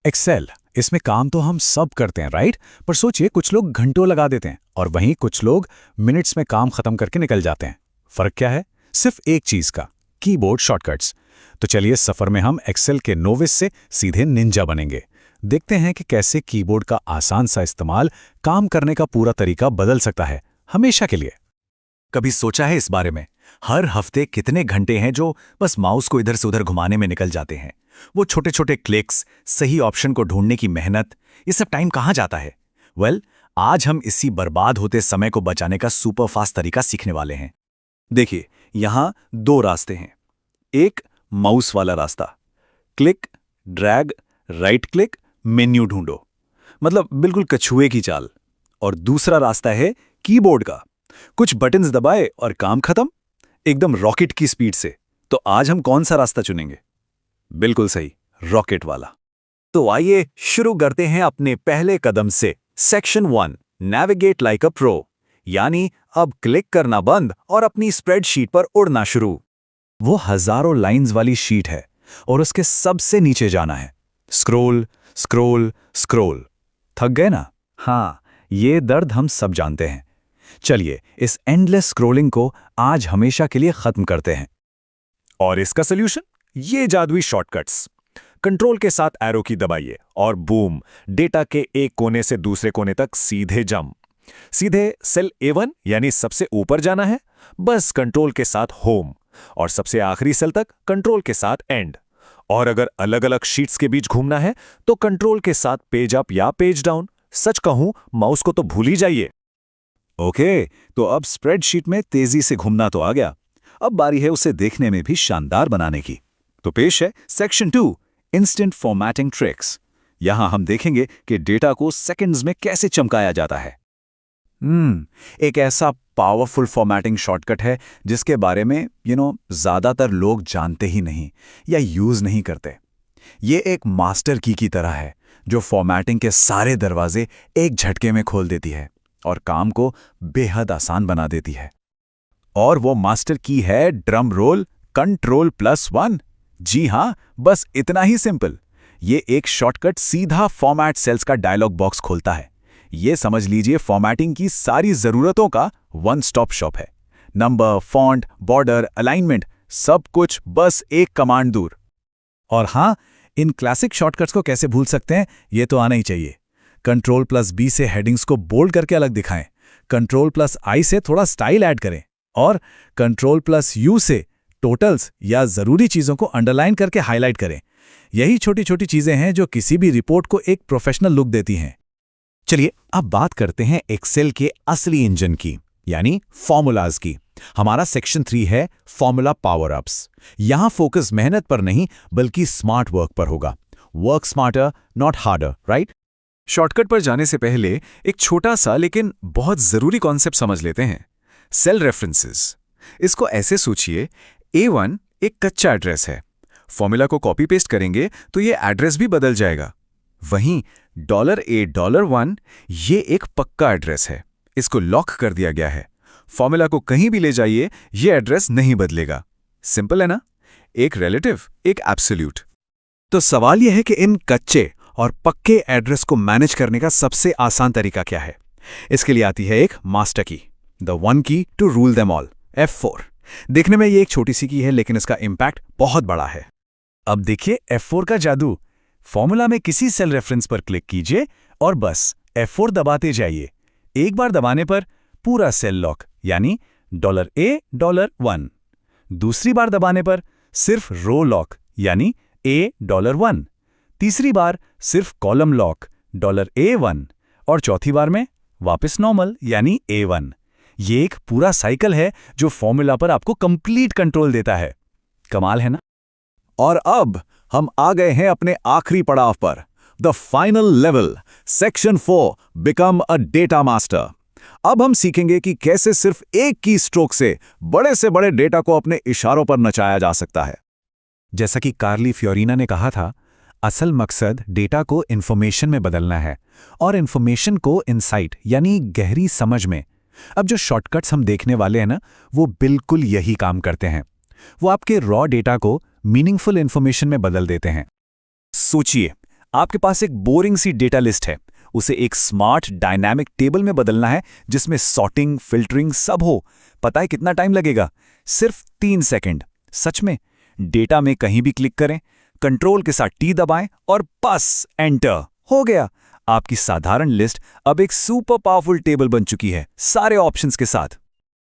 Excel, इसमें काम तो हम सब करते हैं, राइट? पर सोचिए, कुछ लोग घंटों लगा देते हैं और वहीं कुछ लोग मिनट्स में काम खत्म करके निकल जाते हैं। फर्क क्या है? सिर्फ एक चीज का, कीबोर्ड शॉर्टकट्स। तो चलिए, इस सफर में हम एक्सेल के नोविस से सीधे निंजा बनेंगे। देखते हैं कि कैसे कीबोर्ड का आसान सा इस्तेमाल काम करने का पूरा तरीका बदल सकता है, हमेशा के लिए। कभी सोचा है इस बारे में? हर हफ्ते कितने घंटे हैं जो बस माउस को इधर से उधर घुमाने में निकल जाते हैं। वो छोटे छोटे क्लिक्स, सही ऑप्शन को ढूंढने की मेहनत, ये सब टाइम कहाँ जाता है? आज हम इसी बर्बाद होते समय को बचाने का सुपर फास्ट तरीका सीखने वाले हैं। देखिए, यहां दो रास्ते हैं। एक माउस वाला रास्ता, click, drag, right click, menu ढूंढो, मतलब बिल्कुल कछुए की चाल। और दूसरा रास्ता है कीबोर्ड का, कुछ बटन्स दबाए और काम खत्म, एकदम रॉकेट की स्पीड से। तो आज हम कौन सा रास्ता चुनेंगे? बिल्कुल सही, रॉकेट वाला। तो आइए शुरू करते हैं अपने पहले कदम से। Section 1, navigate like a pro, यानी अब क्लिक करना बंद और अपनी स्प्रेडशीट पर उड़ना शुरू। वो हजारों लाइंस वाली शीट है और उसके सबसे नीचे जाना है। Scroll scroll scroll. थक गए ना? हाँ, ये दर्द हम सब जानते हैं। चलिए, इस एंडलेस स्क्रोलिंग को आज हमेशा के लिए खत्म करते हैं। और इसका सॉल्यूशन? ये जादुई शॉर्टकट्स। कंट्रोल के साथ एरो की दबाइए और बूम, डेटा के एक कोने से दूसरे कोने तक सीधे जंप। सीधे सेल A1 यानी सबसे ऊपर जाना है, बस कंट्रोल के साथ होम, और सबसे आखिरी सेल तक कंट्रोल के साथ एंड। और अगर अलग अलग शीट्स के बीच घूमना है तो कंट्रोल के साथ पेज अप या पेज डाउन। सच कहूं, माउस को तो भूल ही जाइए। ओके, तो अब स्प्रेडशीट में तेजी से घूमना तो आ गया, अब बारी है उसे देखने में भी शानदार बनाने की। तो पेश है सेक्शन 2, इंस्टेंट फॉर्मेटिंग ट्रिक्स। यहां हम देखेंगे कि डेटा को सेकंड्स में कैसे चमकाया जाता है। एक ऐसा पावरफुल फॉर्मेटिंग शॉर्टकट है जिसके बारे में ज्यादातर लोग जानते ही नहीं या यूज नहीं करते। ये एक मास्टर की तरह है जो फॉर्मेटिंग के सारे दरवाजे एक झटके में खोल देती है और काम को बेहद आसान बना देती है। और वो मास्टर की है ड्रम रोल, Ctrl+1। जी हां, बस इतना ही सिंपल। ये एक शॉर्टकट सीधा फॉर्मेट सेल्स का डायलॉग बॉक्स खोलता है। ये समझ लीजिए फॉर्मेटिंग की सारी जरूरतों का वन स्टॉप शॉप है। नंबर, फॉन्ट, बॉर्डर, अलाइनमेंट, सब कुछ बस एक कमांड दूर। और हां, इन क्लासिक शॉर्टकट्स को कैसे भूल सकते हैं, ये तो आना ही चाहिए। Ctrl+B से हेडिंग्स को बोल्ड करके अलग दिखाएं, Ctrl+I से थोड़ा स्टाइल ऐड करें, और Ctrl+U से टोटल्स या जरूरी चीजों को अंडरलाइन करके हाईलाइट करें। यही छोटी छोटी चीजें हैं जो किसी भी रिपोर्ट को एक प्रोफेशनल लुक देती हैं। चलिए, अब बात करते हैं एक्सेल के असली इंजन की, यानी फॉर्मूलाज की। हमारा सेक्शन 3 है फॉर्मूला पावर अप्स। यहां फोकस मेहनत पर नहीं बल्कि स्मार्ट वर्क पर होगा। Work smarter, not harder, right? Shortcut पर जाने से पहले एक छोटा सा लेकिन बहुत जरूरी कॉन्सेप्ट समझ लेते हैं, सेल रेफरेंसेस। इसको ऐसे सोचिए, A1 एक कच्चा एड्रेस है। फॉर्मूला को कॉपी पेस्ट करेंगे तो ये एड्रेस भी बदल जाएगा। वहीं $A$1 ये एक पक्का एड्रेस है, इसको लॉक कर दिया गया है। फॉर्मूला को कहीं भी ले जाइए, ये एड्रेस नहीं बदलेगा। सिंपल है ना? एक रिलेटिव, एक एब्सोल्यूट। तो सवाल यह है कि इन कच्चे और पक्के एड्रेस को मैनेज करने का सबसे आसान तरीका क्या है? इसके लिए आती है एक master key, the one key to rule them all, F4। देखने में ये एक छोटी सी की है, लेकिन इसका इंपैक्ट बहुत बड़ा है। अब देखिए F4 का जादू। फॉर्मूला में किसी सेल रेफरेंस पर क्लिक कीजिए और बस F4 दबाते जाइए। एक बार दबाने पर पूरा सेल लॉक, यानी $A$1। दूसरी बार दबाने पर सिर्फ रो लॉक, यानी A$1। तीसरी बार सिर्फ कॉलम लॉक, $A1। और चौथी बार में वापस नॉर्मल, यानी A1। ये एक पूरा साइकिल है जो फॉर्मूला पर आपको कंप्लीट कंट्रोल देता है। कमाल है ना? और अब हम आ गए हैं अपने आखिरी पड़ाव पर, the final level, section 4, become a data master. अब हम सीखेंगे कि कैसे सिर्फ एक की स्ट्रोक से बड़े डेटा को अपने इशारों पर नचाया जा सकता है। जैसा कि कार्ली फ्योरिना ने कहा था, असल मकसद डेटा को इन्फॉर्मेशन में बदलना है और इन्फॉर्मेशन को इनसाइट यानी गहरी समझ में। अब जो शॉर्टकट्स हम देखने वाले हैं ना, वो बिल्कुल यही काम करते हैं। वो आपके रॉ डेटा को मीनिंगफुल इन्फॉर्मेशन में बदल देते हैं। सोचिए, आपके पास एक बोरिंग सी डेटा लिस्ट है, उसे एक स्मार्ट डायनामिक टेबल में बदलना है जिसमें सॉर्टिंग, फिल्टरिंग सब हो। पता है कितना टाइम लगेगा? सिर्फ 3 सेकंड। सच में। डेटा में कहीं भी क्लिक करें, कंट्रोल के साथ टी दबाएं और बस एंटर। हो गया। आपकी साधारण लिस्ट अब एक सुपर पावरफुल टेबल बन चुकी है, सारे ऑप्शंस के साथ।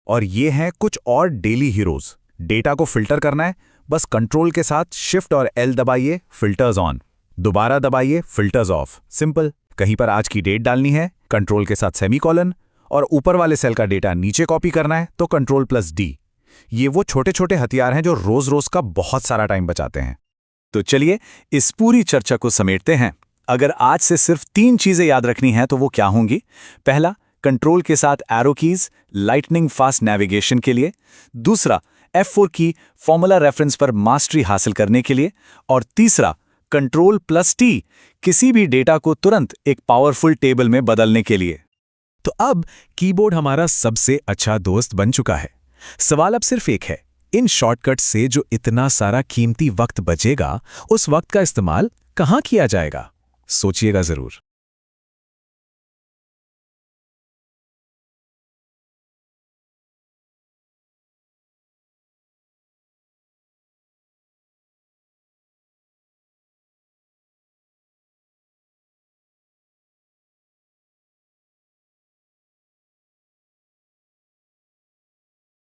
और ये हैं कुछ और डेली हीरोज। डेटा को फिल्टर करना है, बस कंट्रोल के साथ शिफ्ट और एल दबाइए, फिल्टर्स ऑन। दोबारा दबाइए, फिल्टर्स ऑफ। सिंपल। कहीं पर आज की डेट डालनी है, कंट्रोल के साथ सेमीकोलन, और ऊपर वाले सेल का डेटा नीचे कॉपी करना है तो कंट्रोल प्लस डी। ये वो छोटे छोटे हथियार हैं जो रोज रोज का बहुत सारा टाइम बचाते हैं। तो चलिए इस पूरी चर्चा को समेटते हैं। अगर आज से सिर्फ 3 चीजें याद रखनी हैं तो वो क्या होंगी? पहला, कंट्रोल के साथ arrow keys, lightning fast navigation के लिए। दूसरा, F4 की फॉर्मूला रेफरेंस पर मास्टरी हासिल करने के लिए। और तीसरा, कंट्रोल प्लस टी, किसी भी डेटा को तुरंत एक पावरफुल टेबल में बदलने के लिए। तो अब कीबोर्ड हमारा सबसे अच्छा दोस्त बन चुका है। सवाल अब सिर्फ एक है, इन शॉर्टकट से जो इतना सारा कीमती वक्त बचेगा, उस वक्त का इस्तेमाल कहाँ किया जाएगा? सोचिएगा जरूर।